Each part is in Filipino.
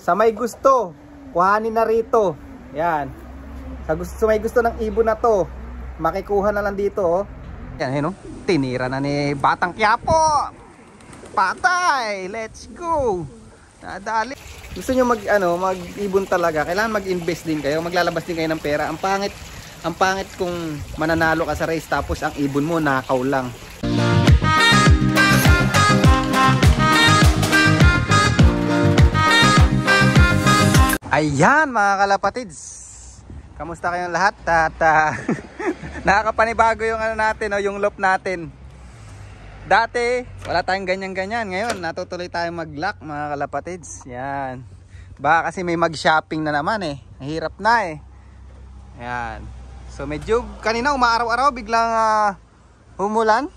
Sa may gusto, kuhanin na rito. Yan. Sa may gusto ng ibon na to, makikuha na lang dito, oh. Yan, ayun, oh. Tinira na ni Batang Quiapo. Patay! Let's go! Nadali. Gusto nyo mag-ibon talaga, kailangan mag-invest din kayo, maglalabas din kayo ng pera. Ang pangit kung mananalo ka sa race tapos ang ibon mo nakaw lang. Ayan mga kalapatids, kamusta kayong lahat? At nakakapanibago yung natin, yung loop natin. Dati wala tayong ganyan-ganyan, ngayon natutuloy tayong mag-lock mga kalapatids. Yan, baka kasi may mag-shopping na naman eh, hirap na eh. Yan, so medyo kanina umaaraw-araw biglang humulan.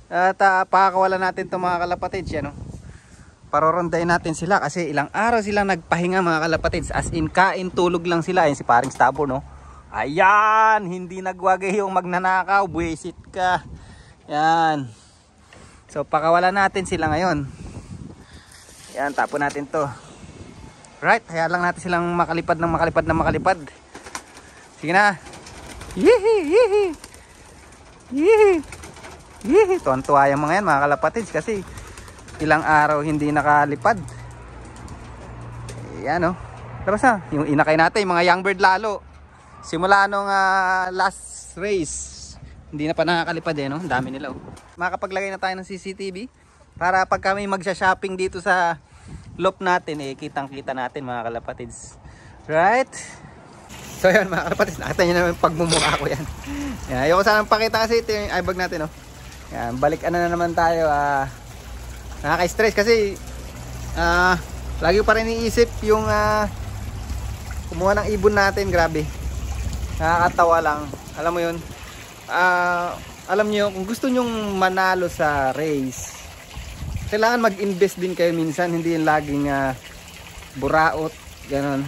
At pakakawalan natin itong mga kalapatids. Yan, parorondayin natin sila kasi ilang araw silang nagpahinga mga kalapatids. As in kain tulog lang sila. Ayan si paring Stabo, no. Ayan, hindi nagwagay yung magnanakaw, buwisit ka. Yan. So pakawalan natin sila ngayon. Yan, tapon natin to. Right, kaya lang natin silang makalipad ng makalipad. Sige na. Yihi, yihi. Yihi. Yihi. Tuwan-tuwa yung mga yan mga kalapatids kasi ilang araw hindi nakalipad. Ayan, oh. Labas na. Yung inakay natin, yung mga young bird lalo. Simula nung last race, hindi na pa nakakalipad eh, no? Ang dami nila, oh. Makapaglagay na tayo ng CCTV para pag kami magsha-shopping dito sa loop natin, eh, kitang-kita natin mga kalapatids. Right? So yun mga kalapatids, nakita nyo naman pagmumukha ko yan. Yan. Ayoko sanang pakita kasi ito yung eyebag natin, oh. Yan, balik na naman tayo. Nakaka-stress kasi lagi pa rin iniisip yung kumuha ng ibon natin. Grabe, nakakatawa lang. Alam mo yun, alam nyo, kung gusto nyong manalo sa race, kailangan mag-invest din kayo minsan. Hindi yung laging buraot, ganon.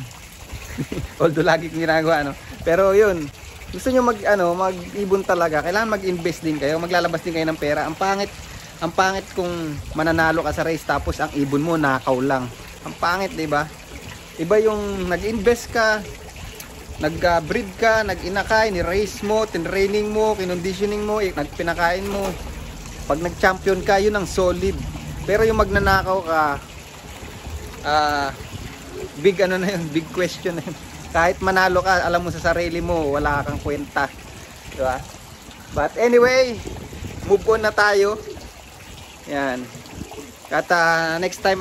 Although lagi kong ginagawa, no? Pero yun, gusto nyo mag-ibon talaga, kailangan mag-invest din kayo, maglalabas din kayo ng pera. Ang pangit kung mananalo ka sa race tapos ang ibon mo nakaw lang. Ang pangit, diba? Iba yung nag-invest ka, nag-breed ka, nag-inakay, ni-race mo, tin-training mo, kinonditioning mo, nagpinakain mo. Pag nag-champion ka, yun ang solid. Pero yung magnanakaw ka, big na yun, big question na yun. Kahit manalo ka, alam mo sa sarili mo, wala kang kwenta. Diba? But anyway, move on na tayo. Yan. At next time,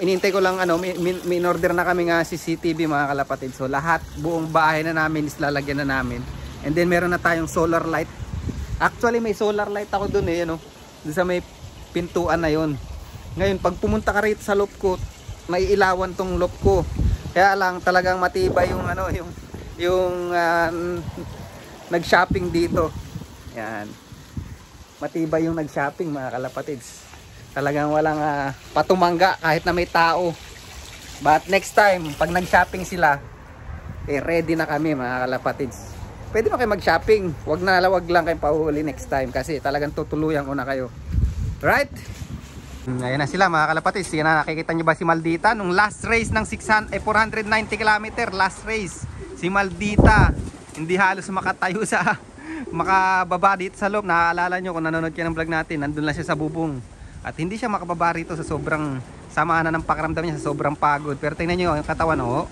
inintay ko lang, may order na kami nga CCTV mga kalapatid. So lahat, buong bahay na namin, islalagyan na namin. And then meron na tayong solar light. Actually may solar light ako dun eh, doon sa may pintuan na yun. Ngayon, pag pumunta ka rito sa loop ko, maiilawan tong loop ko. Kaya lang talagang matibay yung nag-shopping dito. Yan. Matibay yung nag-shopping mga kalapatids. Talagang walang patumangga kahit na may tao. But next time, pag nag-shopping sila, ready na kami mga kalapatids. Pwede na kayo mag-shopping. Wag lang kayong pahuhuli next time kasi talagang tutuluyan ko na kayo. Right? Ngayon na sila mga kalapatids. Yan na, nakikita nyo ba si Maldita? Nung last race ng 490 km, last race, si Maldita hindi halos makatayo makababa dito sa loob. Naaalala nyo kung nanonood kayo ng vlog natin, nandun lang siya sa bubong. At hindi siya makababa rito sa sobrang samaan na ng pakiramdam niya, sa sobrang pagod. Pero tingnan nyo yung katawan, oh.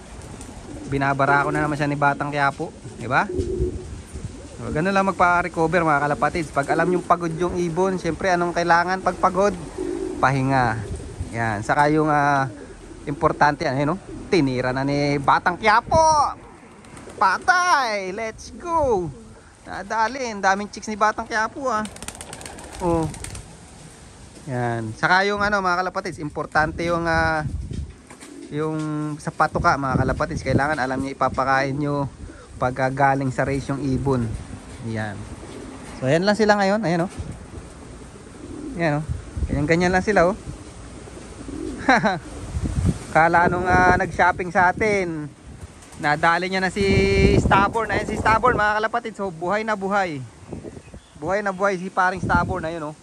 Binabara ko na naman siya ni Batang Quiapo, diba? So, ganun lang magpa-recover mga kalapatids. Pag alam yung pagod yung ibon, syempre anong kailangan pag pagod? Pahinga. Yan, saka yung importante yan, tinira na ni Batang Quiapo. Patay! Let's go! Nadali, daming chicks ni Batang Quiapo, oh. Yan. Saka yung mga kalapatids, importante yung sa patuka mga kalapatids. Kailangan alam niyo ipapakain nyo pag galing sa race yung ibon. Yan. So ayan lang sila ngayon. Ayan, oh. Ayan, oh. Ganyan lang sila, oh. Kala nung nag-shopping sa atin, nadali niya na si Stubborn. Ayan si Stubborn mga kalapatids. So buhay na buhay. Buhay na buhay si paring Stubborn. Ayun, oh.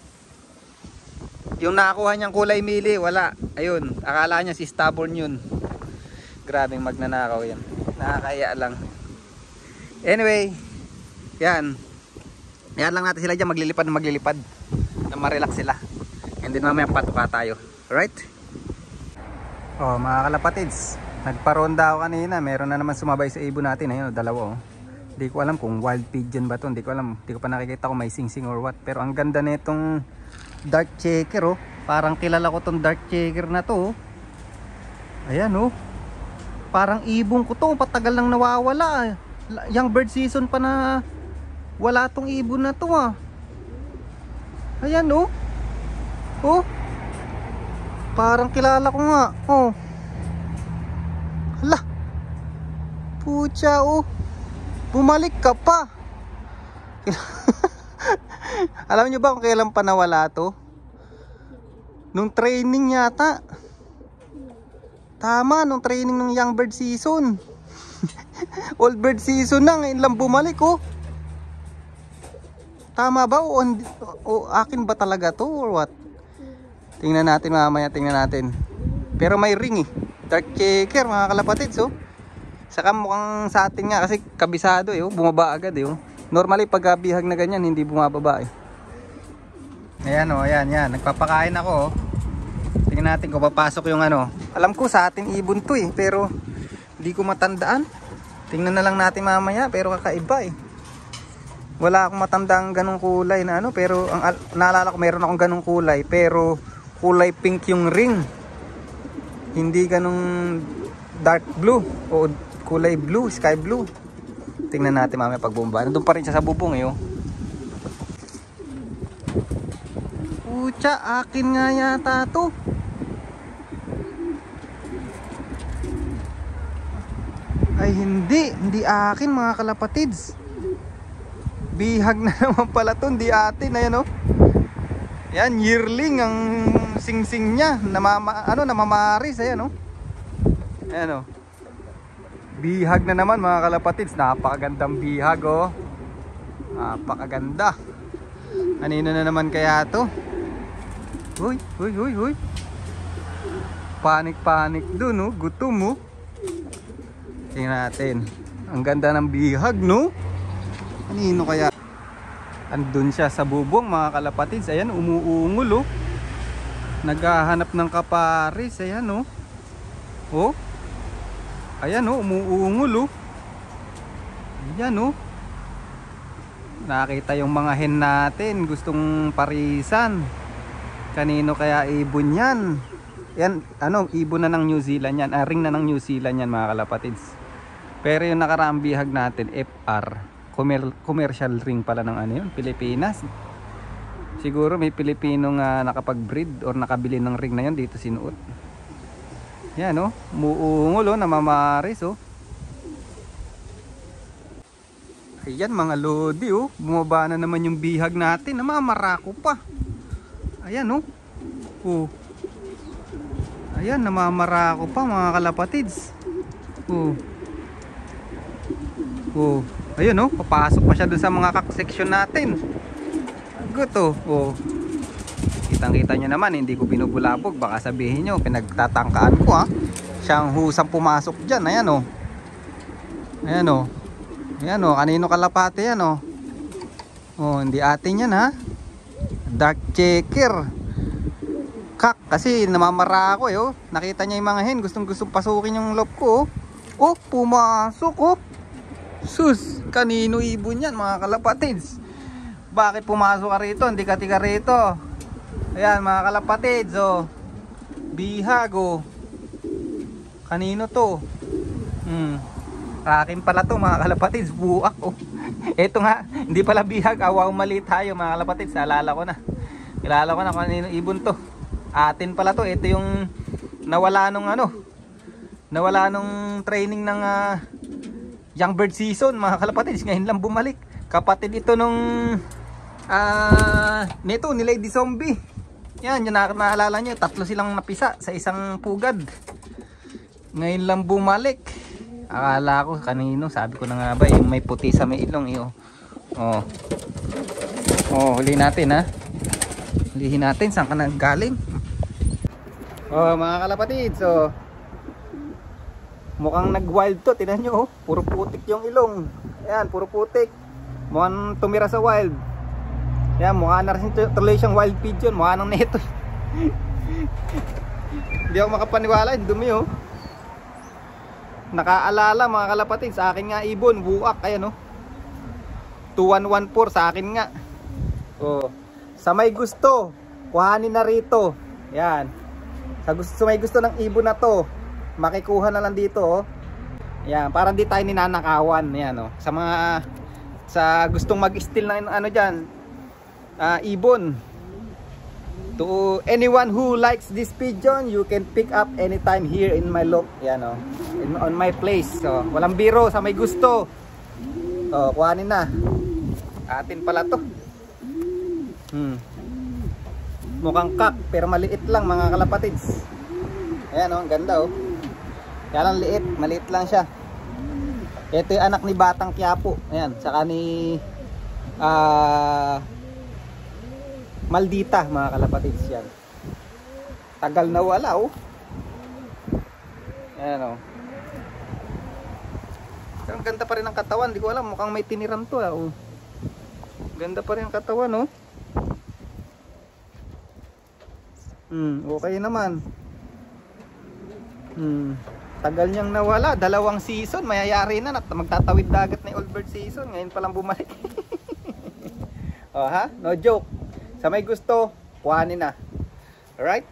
Yung nakakuha niyang kulay mili, wala. Ayun, akala niya si Stubborn yun. Grabeng magnanakaw yan. Nakakaya lang. Anyway, yan. Yan lang natin sila dyan, maglilipad na ma-relax sila. And then mamaya patuka tayo. Alright? Oh, mga kalapatids, nagparonda ako kanina. Meron na naman sumabay sa ibon natin. Ayun, dalawa oh. Hindi ko alam kung wild pigeon ba to. Hindi ko alam. Hindi ko pa nakikita kung may singsing or what. Pero ang ganda na itong dark checker oh. Parang kilala ko tong dark checker na to oh. Ayan oh. Parang ibon ko to. Patagal nang nawawala. Young bird season pa na wala tong ibon na to ah. Ayan oh. Oh. Parang kilala ko nga. Oh. Hala. Pucha oh. Bumalik ka pa. Alam niyo ba kung kailan pa nawala to? Nung training yata. Tama, nung training ng young bird season. Old bird season na, ngayon lang bumalik oh. Tama ba? O akin ba talaga to or what? Tingnan natin mamaya, tingnan natin. Pero may ring eh. Dark checker mga kalapatids oh. Saka mukhang sa atin nga kasi kabisado eh oh. Bumaba agad eh oh. Normally pag bihag na ganyan hindi bumababa eh. Ayan oh, ayan yan. Nagpapakain ako oh. Tingnan natin kung papasok yung ano. Alam ko sa atin ibon to eh. Pero hindi ko matandaan. Tingnan na lang natin mamaya pero kakaiba eh. Wala akong matandang ganong kulay na ano. Pero ang naalala ko meron akong ganong kulay. Pero kulay pink yung ring. Hindi ganong dark blue o kulay blue, sky blue. Tingnan natin mamaya pag bumaba. Nandun pa rin siya sa bubong eh oh. Pucha, akin nga yata to. Ay hindi akin mga kalapatids. Bihag na naman pala to, hindi atin. Ayan oh. Yan, yearling ang singsing niya. Namamaris. Ayan oh. Ayan oh. Bihag na naman mga kalapatids. Napakagandang bihag oh. Napakaganda. Kanino na naman kaya to? Huy. Panik dun oh. Gutom oh. Tingnan natin. Ang ganda ng bihag no? Kanino kaya? Andun siya sa bubong mga kalapatids. Ayan, umuungol oh. Naghahanap ng kaparis. Ayan oh. Oh. Ayan oh, umuungol oh. Ayan oh. Nakita yung mga hen natin. Gustong parisan. Kanino kaya ibon yan? Yan, ano, ibon na ng New Zealand yan. Ring na ng New Zealand yan mga kalapatids. Pero yung nakaraang bihag natin, FR. Commercial ring pala ng ano yun, Pilipinas. Siguro may Pilipinong nakapag-breed or nakabili ng ring na yun dito sinuot. Yan oh, muungol oh, namamaris oh. Ayan mga lodi oh, bumaba na naman yung bihag natin, namamarako pa. Ayan oh. Oh. Ayan, namamarako pa mga kalapatids. Oh. Oh. Ayun oh, papasok pa siya doon sa mga kak-section natin. Good oh. Oh. Kitang-kita nyo naman, hindi ko binubulabog. Baka sabihin nyo, pinagtatangkaan ko ha. Siyang husang pumasok dyan. Ayan oh. Ayan oh. Ayan oh, kanino kalapate yan oh. Oh, hindi atin yan ha. Dark checker. Kak, kasi namamara ako eh oh. Nakita niya yung mga hen, gustong pasukin yung loob ko oh. Oh, pumasok oh. Sus, kanino ibon yan mga kalapatids? Bakit pumasok ka rito? Hindi ka tiga rito. Ayan mga kalapatids oh. Bihag oh. Kanino to? Akin pala to mga kalapatids. Buak oh. Eto nga, hindi pala bihag. Awaw mali tayo mga kalapatids. Alala ko na. Kilala ko na kung kanino ibon to. Atin pala to. Ito yung nawala nung ano. Nawala nung training ng young bird season mga kalapatids. Ngayon lang bumalik. Kapatid ito nung nito ni Lady Zombie. Yan, yung naalala nyo, 3 silang napisa sa isang pugad. Ngayon lang bumalik. Akala ko kanino, sabi ko na nga ba, yung may puti sa may ilong iyo. Oh. Oh, huli natin ha. Hulihin natin saan ka nang galing. Oh, mga kalapatids, so Mukhang nag-wild to. Tingnan nyo, oh. Puro putik yung ilong. Ayan, puro putik. Mukhang tumira sa wild. Ayan, mukha na rin tuloy siyang wild pigeon. Mukha nang neto. Hindi ako makapaniwala. Yung dumi, oh. Nakaalala mga kalapatid. Sa akin nga ibon, buak. Ayan, oh. 2114 sa akin nga. Oh. Sa may gusto, kuhanin na rito. Ayan. Sa may gusto ng ibon na to, makikuha na lang dito, oh. Yan, para hindi tayo ninanakawan. Yan, oh. Sa gustong mag-steal ng ano diyan, ibon. To anyone who likes this pigeon, you can pick up anytime here in my loop. Yan, oh. On my place. So, walang biro, sa may gusto. Oh, kuhanin na. Atin pala to. Mukhang kak, pero maliit lang mga kalapatids. Ayan, oh, ganda, oh. Kaya lang liit, maliit lang siya. Ito yung anak ni Batang Quiapo. Ayan, saka ni Maldita, mga kalapatids yan. Tagal na wala, oh. Ayan, oh. Pero ang ganda pa rin ang katawan. Di ko alam, mukhang may tiniram to, oh. Ganda pa rin ang katawan, oh. Okay naman. Tagal niyang nawala, 2 season, mayayari na, magtatawid dagat na yung old bird season, ngayon palang bumalik. Oh ha, no joke. Sa may gusto, kuhanin na. Alright?